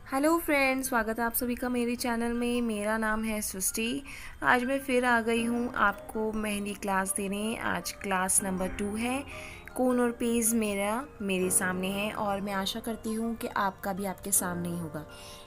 Hello friends, स्वागत है आप सभी का मेरे चैनल में। मेरा नाम है सृष्टि। आज मैं फिर आ गई हूँ आपको मेहंदी क्लास देने। आज क्लास नंबर 2 है। कोन और पेज मेरे सामने है और मैं आशा करती हूँ कि आपका भी आपके सामने ही होगा।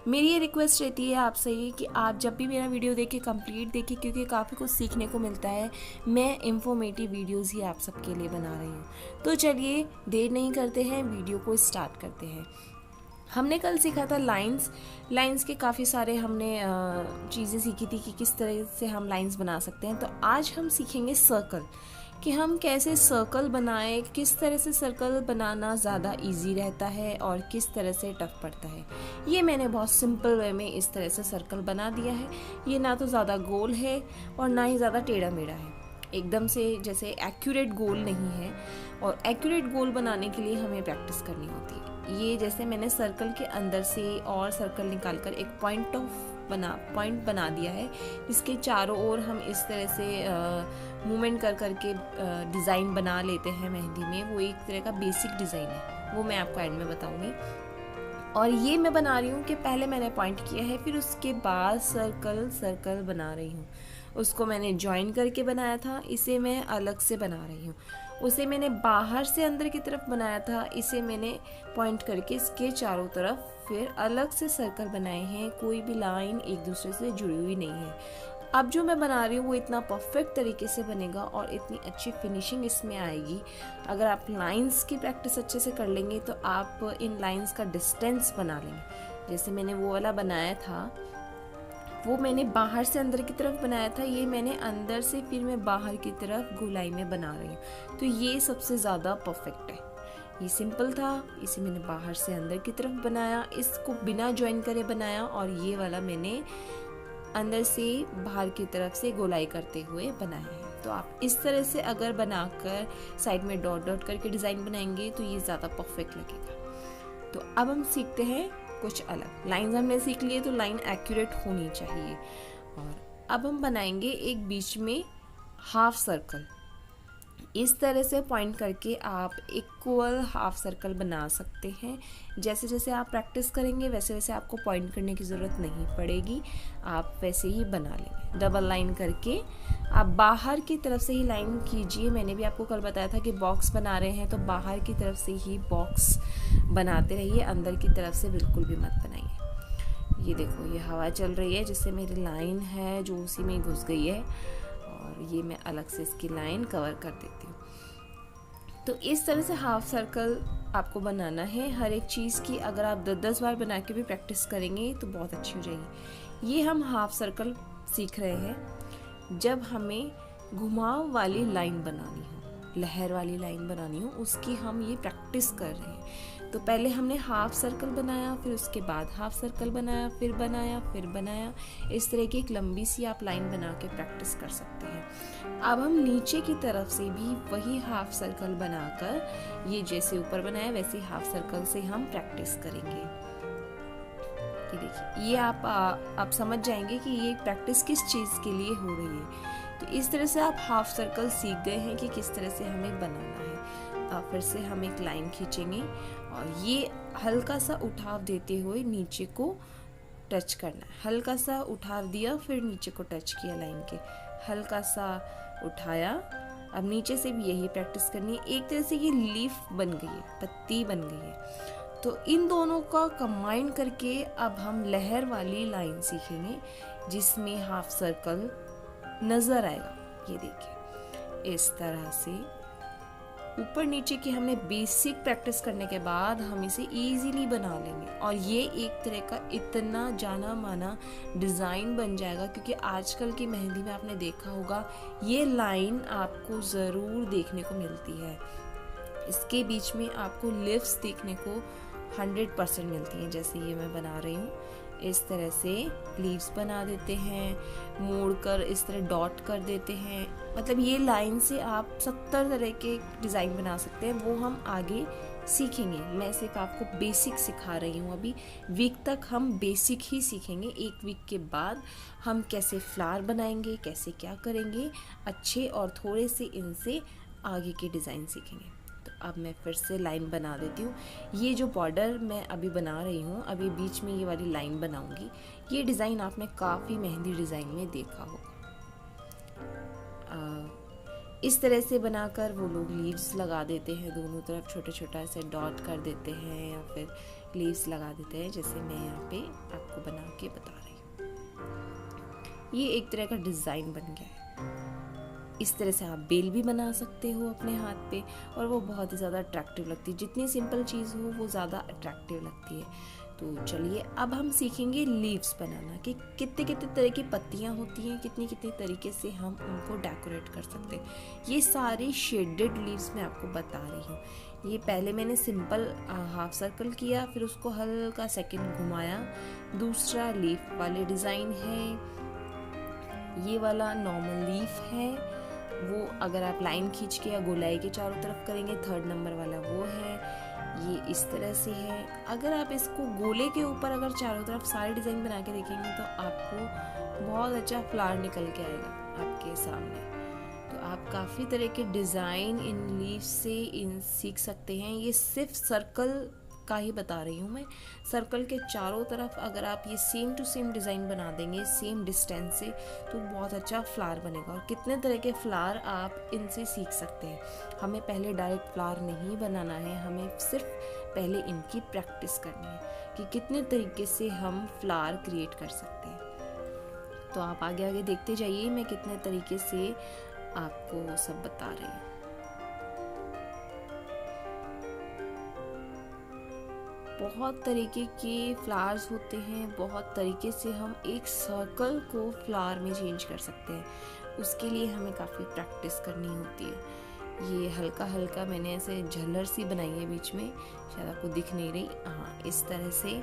मेरी ये रिक्वेस्ट रहती है आपसे कि आप जब भी मेरा वीडियो देखें कंप्लीट देखें, क्योंकि काफ़ी कुछ सीखने को मिलता है। मैं इंफॉर्मेटिव वीडियोज़ ही आप सबके लिए बना रही हूँ। तो चलिए देर नहीं करते हैं, वीडियो को स्टार्ट करते हैं। हमने कल सीखा था लाइंस के काफ़ी सारे हमने चीज़ें सीखी थी कि किस तरह से हम लाइंस बना सकते हैं। तो आज हम सीखेंगे सर्कल, कि हम कैसे सर्कल बनाएं, किस तरह से सर्कल बनाना ज़्यादा इजी रहता है और किस तरह से टफ पड़ता है। ये मैंने बहुत सिंपल वे में इस तरह से सर्कल बना दिया है। ये ना तो ज़्यादा गोल है और ना ही ज़्यादा टेढ़ा मेढ़ा है, एकदम से जैसे एक्यूरेट गोल नहीं है। और एक्यूरेट गोल बनाने के लिए हमें प्रैक्टिस करनी होती है। ये जैसे मैंने सर्कल के अंदर से और सर्कल निकालकर एक पॉइंट बना दिया है, जिसके चारों ओर हम इस तरह से मूवमेंट कर करके डिज़ाइन बना लेते हैं मेहंदी में। वो एक तरह का बेसिक डिज़ाइन है, वो मैं आपको एंड में बताऊंगी। और ये मैं बना रही हूँ कि पहले मैंने पॉइंट किया है, फिर उसके बाद सर्कल बना रही हूँ। उसको मैंने ज्वाइन करके बनाया था, इसे मैं अलग से बना रही हूँ। उसे मैंने बाहर से अंदर की तरफ बनाया था, इसे मैंने पॉइंट करके इसके चारों तरफ फिर अलग से सर्कल बनाए हैं। कोई भी लाइन एक दूसरे से जुड़ी हुई नहीं है। अब जो मैं बना रही हूँ वो इतना परफेक्ट तरीके से बनेगा और इतनी अच्छी फिनिशिंग इसमें आएगी। अगर आप लाइंस की प्रैक्टिस अच्छे से कर लेंगे तो आप इन लाइंस का डिस्टेंस बना लेंगे। जैसे मैंने वो वाला बनाया था, वो मैंने बाहर से अंदर की तरफ बनाया था। ये मैंने अंदर से फिर मैं बाहर की तरफ गोलाई में बना रही हूँ। तो ये सबसे ज़्यादा परफेक्ट है। ये सिंपल था, इसे मैंने बाहर से अंदर की तरफ बनाया, इसको बिना ज्वाइन करे बनाया। और ये वाला मैंने अंदर से बाहर की तरफ से गोलाई करते हुए बनाया है। तो आप इस तरह से अगर बनाकर साइड में डॉट डॉट करके डिज़ाइन बनाएंगे तो ये ज़्यादा परफेक्ट लगेगा। तो अब हम सीखते हैं कुछ अलग। लाइंस हमने सीख लिए, तो लाइन एक्यूरेट होनी चाहिए। और अब हम बनाएंगे एक बीच में हाफ सर्कल। इस तरह से पॉइंट करके आप इक्वल हाफ सर्कल बना सकते हैं। जैसे जैसे आप प्रैक्टिस करेंगे वैसे वैसे आपको पॉइंट करने की ज़रूरत नहीं पड़ेगी, आप वैसे ही बना लेंगे। डबल लाइन करके आप बाहर की तरफ से ही लाइन कीजिए। मैंने भी आपको कल बताया था कि बॉक्स बना रहे हैं तो बाहर की तरफ से ही बॉक्स बनाते रहिए, अंदर की तरफ से बिल्कुल भी मत बनाइए। ये देखो, ये हवा चल रही है जिससे मेरी लाइन है जो उसी में घुस गई है, और ये मैं अलग से इसकी लाइन कवर कर देती हूँ। तो इस तरह से हाफ सर्कल आपको बनाना है हर एक चीज़ की। अगर आप 10-10 बार बना के भी प्रैक्टिस करेंगे तो बहुत अच्छी हो जाएगी। ये हम हाफ सर्कल सीख रहे हैं जब हमें घुमाव वाली लाइन बनानी हो, लहर वाली लाइन बनानी हो, उसकी हम ये प्रैक्टिस कर रहे हैं। तो पहले हमने हाफ सर्कल बनाया, फिर उसके बाद हाफ सर्कल बनाया, फिर बनाया। इस तरह की एक लंबी सी आप लाइन बना के प्रैक्टिस कर सकते हैं। अब हम नीचे की तरफ से भी वही हाफ सर्कल बनाकर, ये जैसे ऊपर बनाया वैसे हाफ सर्कल से हम प्रैक्टिस करेंगे। ये देखिए, ये आप समझ जाएंगे कि ये प्रैक्टिस किस चीज़ के लिए हो रही है। तो इस तरह से आप हाफ सर्कल सीख गए हैं कि किस तरह से हमें बनाना है। फिर से हम एक लाइन खींचेंगे और ये हल्का सा उठाव देते हुए नीचे को टच करना है। हल्का सा उठाव दिया, फिर नीचे को टच किया लाइन के, हल्का सा उठाया। अब नीचे से भी यही प्रैक्टिस करनी है। एक तरह से ये लीफ बन गई है, पत्ती बन गई है। तो इन दोनों का कंबाइन करके अब हम लहर वाली लाइन सीखेंगे जिसमें हाफ सर्कल नज़र आएगा। ये देखिए, इस तरह से ऊपर नीचे की हमने बेसिक प्रैक्टिस करने के बाद हम इसे इजीली बना लेंगे और ये एक तरह का इतना जाना माना डिज़ाइन बन जाएगा। क्योंकि आजकल की मेहंदी में आपने देखा होगा ये लाइन आपको ज़रूर देखने को मिलती है। इसके बीच में आपको लिप्स देखने को 100% मिलती हैं। जैसे ये मैं बना रही हूँ, इस तरह से लीव्स बना देते हैं, मोड़कर इस तरह डॉट कर देते हैं। मतलब ये लाइन से आप 70 तरह के डिज़ाइन बना सकते हैं, वो हम आगे सीखेंगे। मैं सिर्फ आपको बेसिक सिखा रही हूँ। अभी वीक तक हम बेसिक ही सीखेंगे। एक वीक के बाद हम कैसे फ्लावर बनाएंगे, कैसे क्या करेंगे अच्छे, और थोड़े से इनसे आगे के डिज़ाइन सीखेंगे। तो अब मैं फिर से लाइन बना देती हूँ। ये जो बॉर्डर मैं अभी बना रही हूँ, अभी बीच में ये वाली लाइन बनाऊँगी। ये डिज़ाइन आपने काफ़ी मेहंदी डिज़ाइन में देखा होगा। इस तरह से बनाकर वो लोग लीव्स लगा देते हैं, दोनों तरफ छोटा छोटा ऐसे डॉट कर देते हैं या फिर लीव्स लगा देते हैं, जैसे मैं यहाँ पे आपको बना के बता रही हूँ। ये एक तरह का डिज़ाइन बन गया है। इस तरह से आप बेल भी बना सकते हो अपने हाथ पे, और वो बहुत ही ज़्यादा अट्रैक्टिव लगती है। जितनी सिंपल चीज़ हो वो ज़्यादा अट्रैक्टिव लगती है। तो चलिए अब हम सीखेंगे लीव्स बनाना, कि कितने कितने तरह की पत्तियाँ होती हैं, कितनी कितने तरीके से हम उनको डेकोरेट कर सकते हैं। ये सारी शेडेड लीव्स मैं आपको बता रही हूँ। ये पहले मैंने सिंपल हाफ सर्कल किया, फिर उसको हल्का सेकंड घुमाया। दूसरा लीफ वाले डिज़ाइन है, ये वाला नॉर्मल लीफ है, वो अगर आप लाइन खींच के या गोलाई के चारों तरफ करेंगे। थर्ड नंबर वाला वो है, ये इस तरह से है। अगर आप इसको गोले के ऊपर अगर चारों तरफ सारे डिज़ाइन बना के देखेंगे तो आपको बहुत अच्छा फ्लावर निकल के आएगा आपके सामने। तो आप काफ़ी तरह के डिज़ाइन इन लीव्स से सीख सकते हैं। ये सिर्फ सर्कल का ही बता रही हूँ मैं। सर्कल के चारों तरफ अगर आप ये सेम टू सेम डिज़ाइन बना देंगे सेम डिस्टेंस से, तो बहुत अच्छा फ्लावर बनेगा। और कितने तरह के फ्लावर आप इनसे सीख सकते हैं। हमें पहले डायरेक्ट फ्लावर नहीं बनाना है, हमें सिर्फ पहले इनकी प्रैक्टिस करनी है कि कितने तरीके से हम फ्लावर क्रिएट कर सकते हैं। तो आप आगे आगे देखते जाइए, मैं कितने तरीके से आपको सब बता रही हूँ। बहुत तरीके के फ्लावर्स होते हैं, बहुत तरीके से हम एक सर्कल को फ्लावर में चेंज कर सकते हैं। उसके लिए हमें काफ़ी प्रैक्टिस करनी होती है। ये हल्का हल्का मैंने ऐसे झल्लर सी बनाई है बीच में, शायद आपको दिख नहीं रही। हाँ, इस तरह से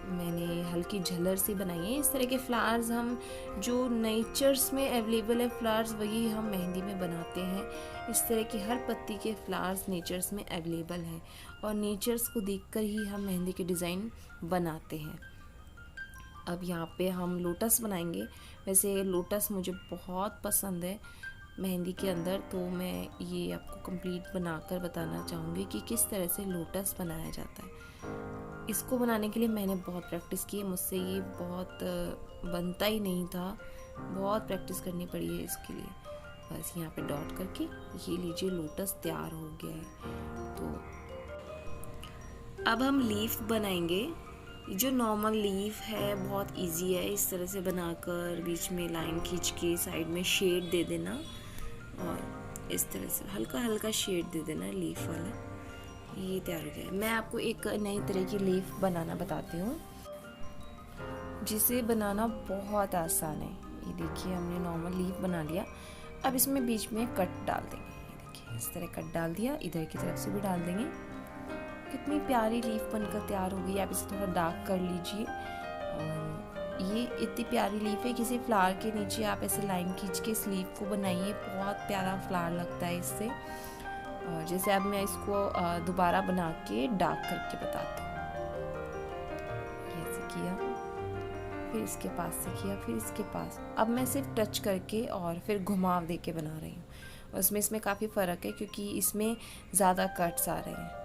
मैंने हल्की झल्लर सी बनाई है। इस तरह के फ्लावर्स हम जो नेचर्स में अवेलेबल है फ्लावर्स, वही हम मेहंदी में बनाते हैं। इस तरह की हर पत्ती के फ्लावर्स नेचर्स में अवेलेबल हैं, और नेचर्स को देखकर ही हम मेहंदी के डिज़ाइन बनाते हैं। अब यहाँ पे हम लोटस बनाएंगे। वैसे लोटस मुझे बहुत पसंद है मेहंदी के अंदर, तो मैं ये आपको कंप्लीट बनाकर बताना चाहूँगी कि किस तरह से लोटस बनाया जाता है। इसको बनाने के लिए मैंने बहुत प्रैक्टिस की है, मुझसे ये बहुत बनता ही नहीं था, बहुत प्रैक्टिस करनी पड़ी है इसके लिए। बस यहाँ पे डॉट करके ये लीजिए लोटस तैयार हो गया है। तो अब हम लीफ बनाएंगे। जो नॉर्मल लीफ है बहुत इजी है, इस तरह से बनाकर बीच में लाइन खींच के साइड में शेड दे देना, और इस तरह से हल्का हल्का शेड दे देना लीफ वाला। ये तैयार हो गया है। मैं आपको एक नई तरह की लीफ बनाना बताती हूँ, जिसे बनाना बहुत आसान है। ये देखिए हमने नॉर्मल लीफ बना लिया। अब इसमें बीच में कट डाल देंगे। ये देखिए इस तरह कट डाल दिया, इधर की तरफ से भी डाल देंगे। कितनी प्यारी लीफ बनकर तैयार हो गई। आप इसे थोड़ा डार्क कर लीजिए। और ये इतनी प्यारी लीफ है, किसी फ्लावर के नीचे आप ऐसे लाइन खींच के इस लीफ को बनाइए, बहुत प्यारा फ्लावर लगता है इससे। और जैसे अब मैं इसको दोबारा बना के डार्क करके बताती हूँ। ऐसे किया, फिर इसके पास से किया, फिर इसके पास। अब मैं सिर्फ टच करके और फिर घुमाव दे के बना रही हूँ। उसमें इसमें काफ़ी फ़र्क है क्योंकि इसमें ज़्यादा कट्स आ रहे हैं।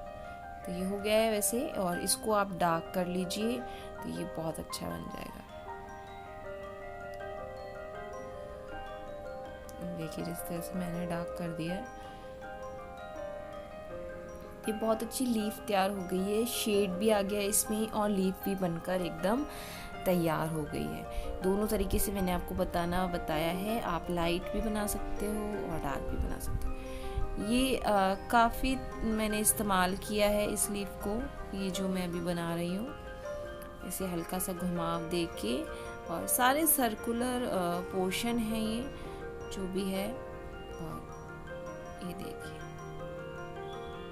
तो ये हो गया है वैसे, और इसको आप डार्क कर लीजिए तो ये बहुत अच्छा बन जाएगा। देखिए जिस तरह से मैंने डार्क कर दिया है, ये बहुत अच्छी लीफ तैयार हो गई है। शेड भी आ गया है इसमें, और लीफ भी बनकर एकदम तैयार हो गई है। दोनों तरीके से मैंने आपको बताया है। आप लाइट भी बना सकते हो और डार्क भी बना सकते हो। ये काफ़ी मैंने इस्तेमाल किया है इस लीफ को, ये जो मैं अभी बना रही हूँ। इसे हल्का सा घुमाव दे के, और सारे सर्कुलर पोर्शन है ये जो भी है। और ये देखिए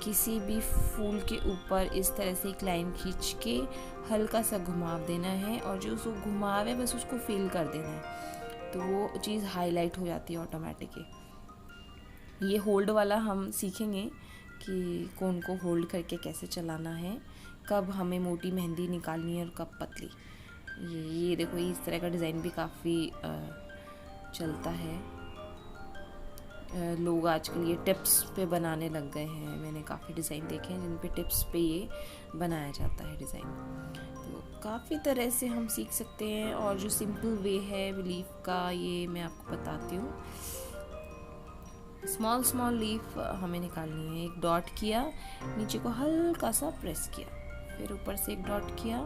किसी भी फूल के ऊपर इस तरह से एक लाइन खींच के हल्का सा घुमाव देना है, और जो उसको घुमाव है बस उसको फिल कर देना है, तो वो चीज़ हाईलाइट हो जाती है ऑटोमेटिक। ये होल्ड वाला हम सीखेंगे कि कौन को होल्ड करके कैसे चलाना है, कब हमें मोटी मेहंदी निकालनी है और कब पतली। ये देखो इस तरह का डिज़ाइन भी काफ़ी चलता है। लोग आजकल ये टिप्स पे बनाने लग गए हैं। मैंने काफ़ी डिज़ाइन देखे हैं जिन पे टिप्स पे ये बनाया जाता है डिज़ाइन। तो काफ़ी तरह से हम सीख सकते हैं, और जो सिंपल वे है लीफ का ये मैं आपको बताती हूँ। स्मॉल लीफ हमें निकालनी है। एक डॉट किया, नीचे को हल्का सा प्रेस किया, फिर ऊपर से एक डॉट किया,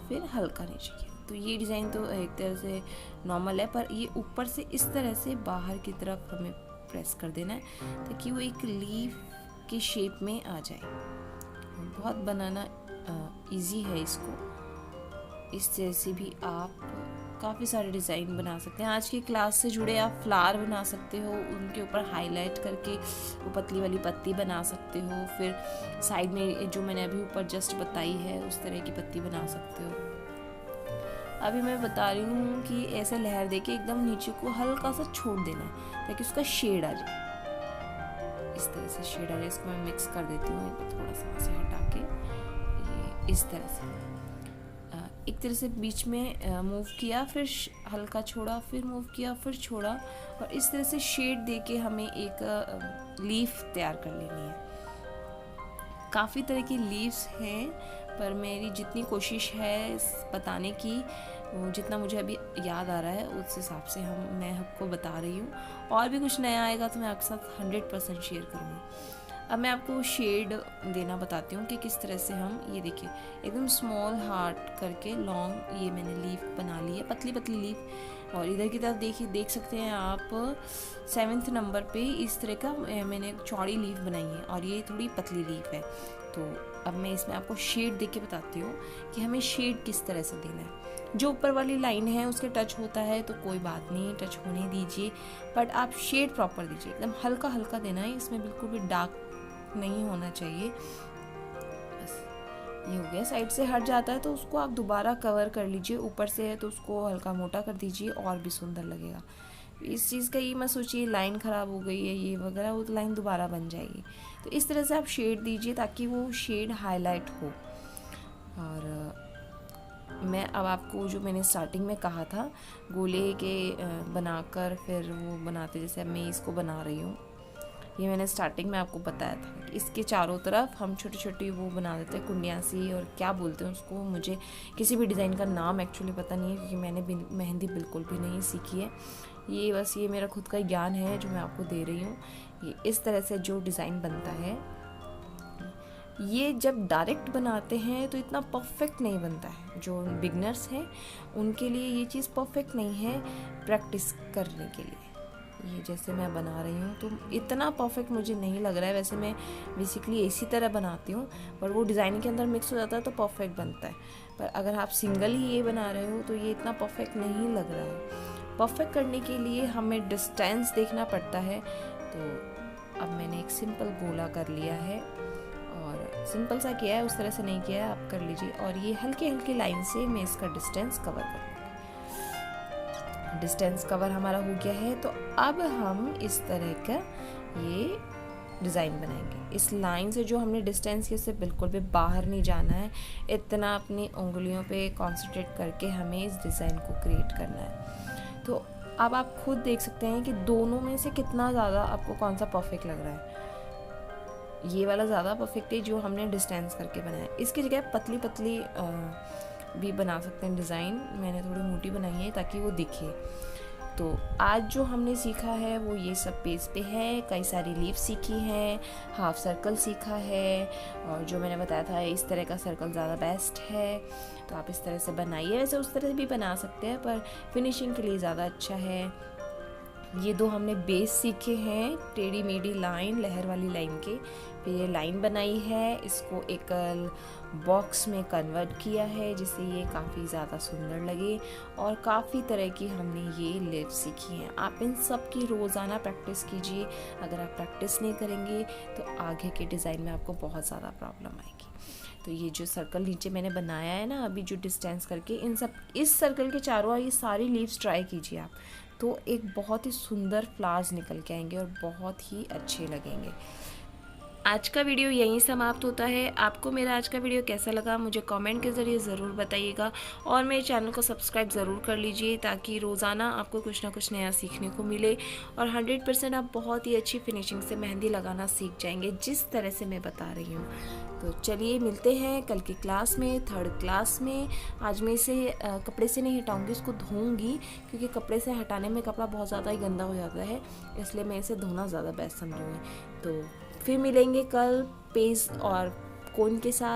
फिर हल्का नीचे किया। तो ये डिज़ाइन तो एक तरह से नॉर्मल है, पर ये ऊपर से इस तरह से बाहर की तरफ हमें प्रेस कर देना है ताकि वो एक लीफ के शेप में आ जाए। बहुत बनाना इजी है इसको। इस तरह से भी आप काफ़ी सारे डिज़ाइन बना सकते हैं। आज की क्लास से जुड़े आप फ्लावर बना सकते हो, उनके ऊपर हाईलाइट करके वो पतली वाली पत्ती बना सकते हो। फिर साइड में जो मैंने अभी ऊपर जस्ट बताई है उस तरह की पत्ती बना सकते हो। अभी मैं बता रही हूँ कि ऐसे लहर देके एकदम नीचे को हल्का सा छोड़ देना है ताकि उसका शेड आ जाए। इस तरह से शेड आ जाए। इसको मैं मिक्स कर देती हूँ थोड़ा सा से हटा के, ये इस तरह से एक तरह से बीच में मूव किया, फिर हल्का छोड़ा, फिर मूव किया, फिर छोड़ा, और इस तरह से शेड देके हमें एक लीफ तैयार कर लेनी है। काफ़ी तरह की लीव्स हैं, पर मेरी जितनी कोशिश है बताने की, जितना मुझे अभी याद आ रहा है उस हिसाब से मैं आपको बता रही हूँ। और भी कुछ नया आएगा तो मैं आपके साथ 100% शेयर करूँगी। अब मैं आपको शेड देना बताती हूँ कि किस तरह से हम, ये देखिए एकदम स्मॉल हार्ट करके लॉन्ग ये मैंने लीफ बना ली है, पतली पतली लीफ। और इधर की तरफ देख सकते हैं आप 7th नंबर पे इस तरह का मैंने चौड़ी लीफ बनाई है, और ये थोड़ी पतली लीफ है। तो अब मैं इसमें आपको शेड दे के बताती हूँ कि हमें शेड किस तरह से देना है। जो ऊपर वाली लाइन है उसके टच होता है तो कोई बात नहीं, टच होने दीजिए, बट आप शेड प्रॉपर दीजिए, एकदम हल्का हल्का देना है। इसमें बिल्कुल भी डार्क नहीं होना चाहिए। बस ये हो गया। साइड से हट जाता है तो उसको आप दोबारा कवर कर लीजिए। ऊपर से है तो उसको हल्का मोटा कर दीजिए, और भी सुंदर लगेगा। इस चीज़ का ये मत सोचिए लाइन ख़राब हो गई है ये वगैरह, वो तो लाइन दोबारा बन जाएगी। तो इस तरह से आप शेड दीजिए ताकि वो शेड हाईलाइट हो। और मैं अब आपको जो मैंने स्टार्टिंग में कहा था गोले के बनाकर फिर वो बनाते, जैसे अब मैं इसको बना रही हूँ, ये मैंने स्टार्टिंग में आपको बताया था कि इसके चारों तरफ हम छोटी छोटी वो बना देते हैं कुंडियाँ सी, और क्या बोलते हैं उसको, मुझे किसी भी डिज़ाइन का नाम एक्चुअली पता नहीं है क्योंकि मैंने मेहंदी बिल्कुल भी नहीं सीखी है। ये बस ये मेरा खुद का ज्ञान है जो मैं आपको दे रही हूँ। ये इस तरह से जो डिज़ाइन बनता है, ये जब डायरेक्ट बनाते हैं तो इतना परफेक्ट नहीं बनता है। जो बिगनर्स हैं उनके लिए ये चीज़ परफेक्ट नहीं है प्रैक्टिस करने के लिए। ये जैसे मैं बना रही हूँ तो इतना परफेक्ट मुझे नहीं लग रहा है। वैसे मैं बेसिकली इसी तरह बनाती हूँ, पर वो डिज़ाइन के अंदर मिक्स हो जाता है तो परफेक्ट बनता है। पर अगर आप सिंगल ही ये बना रहे हो तो ये इतना परफेक्ट नहीं लग रहा है। परफेक्ट करने के लिए हमें डिस्टेंस देखना पड़ता है। तो अब मैंने एक सिंपल गोला कर लिया है, और सिंपल सा किया है, उस तरह से नहीं किया है, आप कर लीजिए। और ये हल्के हल्के लाइन से मैं इसका डिस्टेंस कवर कर लूँगी। डिस्टेंस कवर हमारा हो गया है, तो अब हम इस तरह का ये डिज़ाइन बनाएंगे। इस लाइन से जो हमने डिस्टेंस किया उससे बिल्कुल भी बाहर नहीं जाना है। इतना अपनी उंगलियों पे कंसंट्रेट करके हमें इस डिज़ाइन को क्रिएट करना है। तो अब आप खुद देख सकते हैं कि दोनों में से कितना ज़्यादा आपको कौन सा परफेक्ट लग रहा है। ये वाला ज़्यादा परफेक्ट है जो हमने डिस्टेंस करके बनाया। इसकी जगह पतली पतली भी बना सकते हैं डिज़ाइन। मैंने थोड़ी मोटी बनाई है ताकि वो दिखे। तो आज जो हमने सीखा है वो ये सब पेज पे है। कई सारी लीफ सीखी हैं, हाफ सर्कल सीखा है, और जो मैंने बताया था इस तरह का सर्कल ज़्यादा बेस्ट है। तो आप इस तरह से बनाइए। वैसे उस तरह से भी बना सकते हैं पर फिनिशिंग के लिए ज़्यादा अच्छा है। ये दो हमने बेस सीखे हैं, टेढ़ी मेढ़ी लाइन, लहर वाली लाइन के। फिर ये लाइन बनाई है, इसको एक बॉक्स में कन्वर्ट किया है जिससे ये काफ़ी ज़्यादा सुंदर लगे। और काफ़ी तरह की हमने ये लीफ सीखी हैं। आप इन सब की रोज़ाना प्रैक्टिस कीजिए। अगर आप प्रैक्टिस नहीं करेंगे तो आगे के डिज़ाइन में आपको बहुत ज़्यादा प्रॉब्लम आएगी। तो ये जो सर्कल नीचे मैंने बनाया है ना अभी, जो डिस्टेंस करके, इन सब इस सर्कल के चारों ये सारी लीव्स ट्राई कीजिए आप, तो एक बहुत ही सुंदर फ्लावर्स निकल के आएंगे और बहुत ही अच्छे लगेंगे। आज का वीडियो यहीं समाप्त होता है। आपको मेरा आज का वीडियो कैसा लगा मुझे कमेंट के ज़रिए ज़रूर बताइएगा और मेरे चैनल को सब्सक्राइब ज़रूर कर लीजिए ताकि रोज़ाना आपको कुछ ना कुछ नया सीखने को मिले और 100% आप बहुत ही अच्छी फिनिशिंग से मेहंदी लगाना सीख जाएंगे जिस तरह से मैं बता रही हूँ। तो चलिए मिलते हैं कल की क्लास में, 3rd क्लास में। आज मैं इसे कपड़े से नहीं हटाऊँगी, इसको धोऊँगी क्योंकि कपड़े से हटाने में कपड़ा बहुत ज़्यादा ही गंदा हो जाता है, इसलिए मैं इसे धोना ज़्यादा बेस्ट समझूँगी। तो फिर मिलेंगे कल पेज और कोन के साथ।